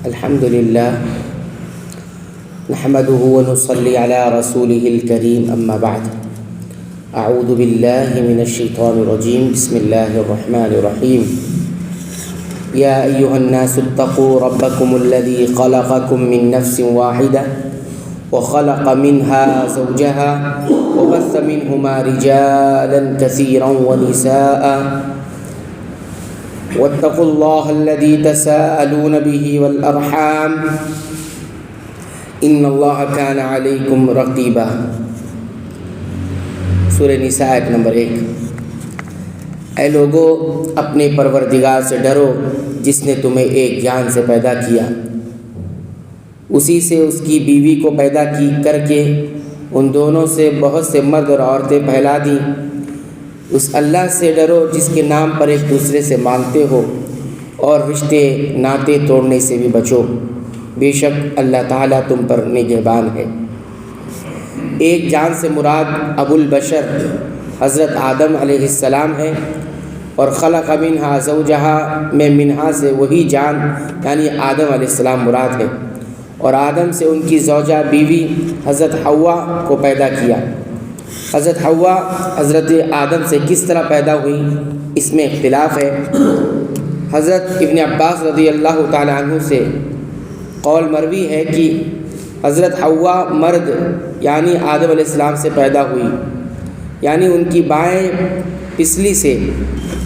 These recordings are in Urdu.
الحمد للہ نحمده ونصلي على رسوله الكريم اما بعد اعوذ باللہ من الشیطان الرجیم بسم اللہ الرحمن الرحیم یا ایہا الناس اتقوا ربکم الذی خلقکم من نفس واحدہ وخلق منها زوجها وبث منهما رجالا كثيرا ونساء واتقوا الله الذي تساءلون به والأرحام إن الله كان عليكم رقيبا۔ سورہ نساء آیت نمبر 1۔ اے لوگو، اپنے پروردگار سے ڈرو جس نے تمہیں ایک جان سے پیدا کیا، اسی سے اس کی بیوی کو پیدا کر کے ان دونوں سے بہت سے مرد اور عورتیں پھیلا دیں۔ اس اللہ سے ڈرو جس کے نام پر ایک دوسرے سے مانگتے ہو، اور رشتے ناطے توڑنے سے بھی بچو، بے شک اللہ تعالیٰ تم پر نگہبان ہے۔ ایک جان سے مراد ابو البشر حضرت آدم علیہ السلام ہے، اور خلق منہا زوجہا میں منہا سے وہی جان یعنی آدم علیہ السلام مراد ہے، اور آدم سے ان کی زوجہ بیوی حضرت حوا کو پیدا کیا۔ حضرت حوا حضرت آدم سے کس طرح پیدا ہوئی اس میں اختلاف ہے۔ حضرت ابن عباس رضی اللہ تعالی عنہ سے قول مروی ہے کہ حضرت حوا مرد یعنی آدم علیہ السلام سے پیدا ہوئی، یعنی ان کی بائیں پسلی سے۔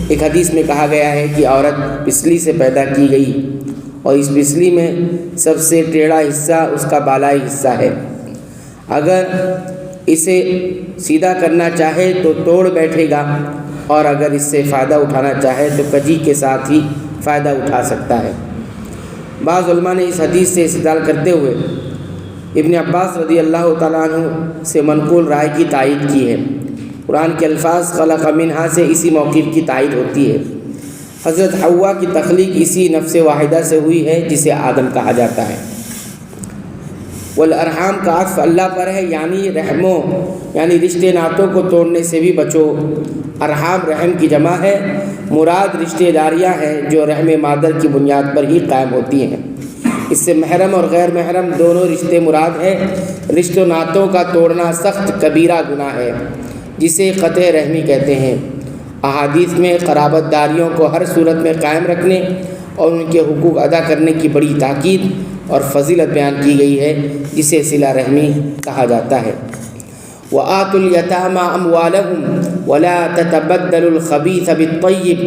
ایک حدیث میں کہا گیا ہے کہ عورت پسلی سے پیدا کی گئی، اور اس پسلی میں سب سے ٹیڑھا حصہ اس کا بالائی حصہ ہے۔ اگر اسے سیدھا کرنا چاہے تو توڑ بیٹھے گا، اور اگر اس سے فائدہ اٹھانا چاہے تو کجی کے ساتھ ہی فائدہ اٹھا سکتا ہے۔ بعض علماء نے اس حدیث سے استدلال کرتے ہوئے ابن عباس رضی اللہ تعالیٰ عنہ سے منقول رائے کی تائید کی ہے۔ قرآن کے الفاظ خلق منہا سے اسی موقف کی تائید ہوتی ہے۔ حضرت حوا کی تخلیق اسی نفس واحدہ سے ہوئی ہے جسے آدم کہا جاتا ہے۔ والارحام کا عطف اللہ پر ہے، یعنی رحموں یعنی رشتے ناتوں کو توڑنے سے بھی بچو۔ ارحام رحم کی جمع ہے، مراد رشتے داریاں ہیں جو رحم مادر کی بنیاد پر ہی قائم ہوتی ہیں۔ اس سے محرم اور غیر محرم دونوں رشتے مراد ہیں۔ رشتوں ناتوں کا توڑنا سخت کبیرہ گناہ ہے جسے قطع رحمی کہتے ہیں۔ احادیث میں قرابت داریوں کو ہر صورت میں قائم رکھنے اور ان کے حقوق ادا کرنے کی بڑی تاکید اور فضیلت بیان کی گئی ہے، جسے صلہ رحمی کہا جاتا ہے۔ وَآتُوا الْيَتَامَىٰ أَمْوَالَهُمْ وَلَا تَتَبَدَّلُوا الْخَبِيثَ بِالطَّيِّبِ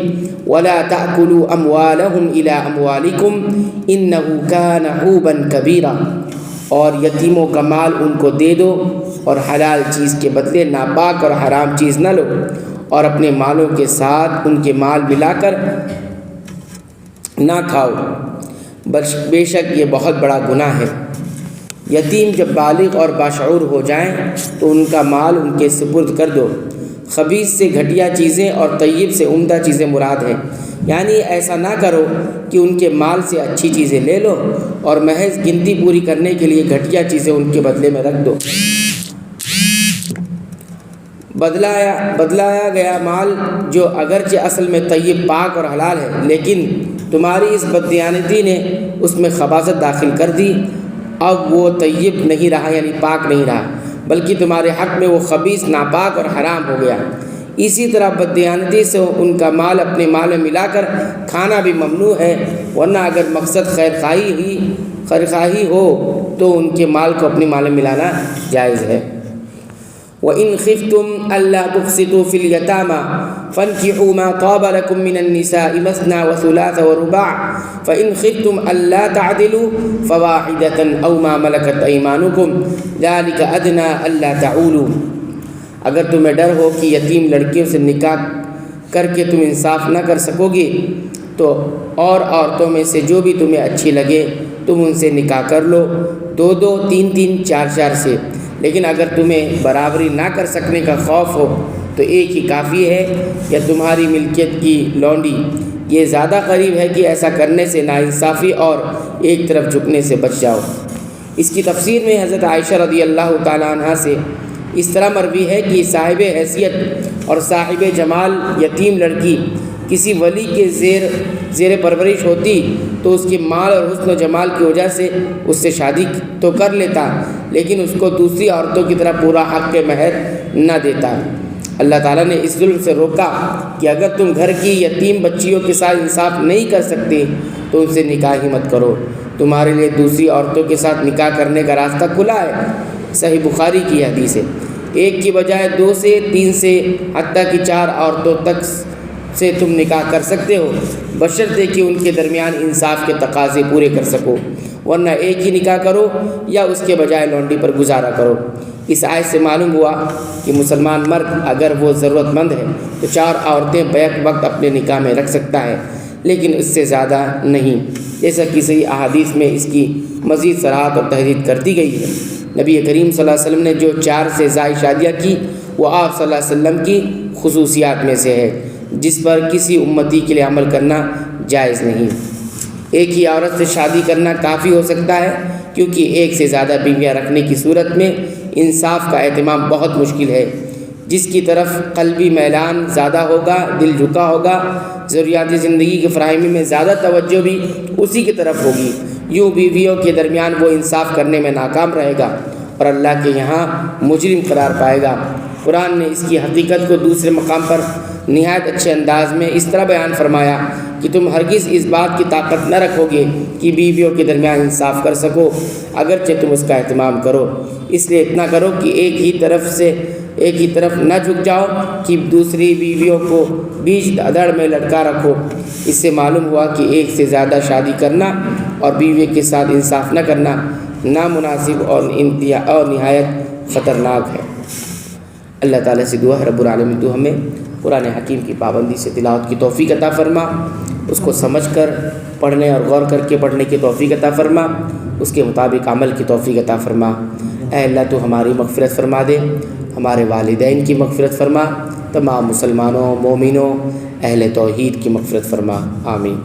وَلَا تَأْكُلُوا أَمْوَالَهُمْ إِلَىٰ أَمْوَالِكُمْ إِنَّهُ كَانَ حُوبًا كَبِيرًا۔ اور یتیموں کا مال ان کو دے دو، اور حلال چیز کے بدلے ناپاک اور حرام چیز نہ لو، اور اپنے مالوں کے ساتھ ان کے مال ملا کر نہ کھاؤ، بے شک یہ بہت بڑا گناہ ہے۔ یتیم جب بالغ اور باشعور ہو جائیں تو ان کا مال ان کے سپرد کر دو۔ خبیث سے گھٹیا چیزیں اور طیب سے عمدہ چیزیں مراد ہیں، یعنی ایسا نہ کرو کہ ان کے مال سے اچھی چیزیں لے لو اور محض گنتی پوری کرنے کے لیے گھٹیا چیزیں ان کے بدلے میں رکھ دو۔ بدلایا گیا مال جو اگرچہ اصل میں طیب پاک اور حلال ہے، لیکن تمہاری اس بددیانتی نے اس میں خباثت داخل کر دی، اب وہ طیب نہیں رہا یعنی پاک نہیں رہا، بلکہ تمہارے حق میں وہ خبیث ناپاک اور حرام ہو گیا۔ اسی طرح بددیانتی سے ان کا مال اپنے مال میں ملا کر کھانا بھی ممنوع ہے، ورنہ اگر مقصد خیرخواہی ہو تو ان کے مال کو اپنے مال میں ملانا جائز ہے۔ وَإِنْ خِفْتُمْ أَلَّا تُقْسِطُوا فِي الْيَتَامَىٰ فَانكِحُوا مَا طَابَ لَكُم مِّنَ النِّسَاءِ مَثْنَىٰ وَثُلَاثَ وَرُبَاعَ فَإِنْ خِفْتُمْ أَلَّا تَعْدِلُوا فَوَاحِدَةً أَوْ مَا مَلَكَتْ أَيْمَانُكُمْ ذَلِكَ أَدْنَىٰ أَلَّا تَعُولُوا۔ اگر تمہیں ڈر ہو کہ یتیم لڑکیوں سے نکاح کر کے تم انصاف نہ کر سکو گے تو اور عورتوں میں سے جو بھی تمہیں اچھی لگے تم ان سے نکاح کر لو، 2 3 4 سے۔ لیکن اگر تمہیں برابری نہ کر سکنے کا خوف ہو تو ایک ہی کافی ہے، یا تمہاری ملکیت کی لونڈی۔ یہ زیادہ قریب ہے کہ ایسا کرنے سے ناانصافی اور ایک طرف جھکنے سے بچ جاؤ۔ اس کی تفسیر میں حضرت عائشہ رضی اللہ تعالیٰ عنہ سے اس طرح مروی ہے کہ صاحب حیثیت اور صاحب جمال یتیم لڑکی کسی ولی کے زیر پرورش ہوتی تو اس کے مال اور حسن و جمال کی وجہ سے اس سے شادی تو کر لیتا، لیکن اس کو دوسری عورتوں کی طرح پورا حق مہر نہ دیتا۔ اللہ تعالیٰ نے اس ظلم سے روکا کہ اگر تم گھر کی یتیم بچیوں کے ساتھ انصاف نہیں کر سکتے تو ان سے نکاح ہی مت کرو، تمہارے لیے دوسری عورتوں کے ساتھ نکاح کرنے کا راستہ کھلا ہے۔ صحیح بخاری کی حدیث ہے۔ ایک کی بجائے 2 سے 3 سے حتیٰ کہ 4 عورتوں تک سے تم نکاح کر سکتے ہو، بشرطے کہ ان کے درمیان انصاف کے تقاضے پورے کر سکو، ورنہ ایک ہی نکاح کرو یا اس کے بجائے لونڈی پر گزارا کرو۔ اس آیت سے معلوم ہوا کہ مسلمان مرد اگر وہ ضرورت مند ہے تو 4 عورتیں بیک وقت اپنے نکاح میں رکھ سکتا ہے، لیکن اس سے زیادہ نہیں، جیسا کہ صحیح احادیث میں اس کی مزید صراحت اور تحریر کر دی گئی ہے۔ نبی کریم صلی اللہ علیہ وسلم نے جو 4 سے زائد شادیاں کی وہ آپ صلی اللہ علیہ وسلم کی خصوصیات میں سے ہے، جس پر کسی امتی کے لیے عمل کرنا جائز نہیں۔ ایک ہی عورت سے شادی کرنا کافی ہو سکتا ہے، کیونکہ ایک سے زیادہ بیویاں رکھنے کی صورت میں انصاف کا اہتمام بہت مشکل ہے۔ جس کی طرف قلبی میلان زیادہ ہوگا، دل جھکا ہوگا، ضروریات زندگی کی فراہمی میں زیادہ توجہ بھی اسی کی طرف ہوگی، یوں بیویوں کے درمیان وہ انصاف کرنے میں ناکام رہے گا اور اللہ کے یہاں مجرم قرار پائے گا۔ قرآن نے اس کی حقیقت کو دوسرے مقام پر نہایت اچھے انداز میں اس طرح بیان فرمایا کہ تم ہرگز اس بات کی طاقت نہ رکھو گے کہ بیویوں کے درمیان انصاف کر سکو، اگرچہ تم اس کا اہتمام کرو۔ اس لیے اتنا کرو کہ ایک ہی طرف نہ جھک جاؤ کہ دوسری بیویوں کو بیچ دھڑ میں لٹکا رکھو۔ اس سے معلوم ہوا کہ ایک سے زیادہ شادی کرنا اور بیوی کے ساتھ انصاف نہ کرنا نامناسب اور نہایت خطرناک ہے۔ اللہ تعالیٰ سے دعا ہے رب العالمین تو ہمیں قرآن حکیم کی پابندی سے تلاوت کی توفیق عطا فرما، اس کو سمجھ کر پڑھنے اور غور کر کے پڑھنے کی توفیق عطا فرما، اس کے مطابق عمل کی توفیق عطا فرما۔ اے اللہ تو ہماری مغفرت فرما دے، ہمارے والدین کی مغفرت فرما، تمام مسلمانوں، مومنوں، اہل توحید کی مغفرت فرما، آمین۔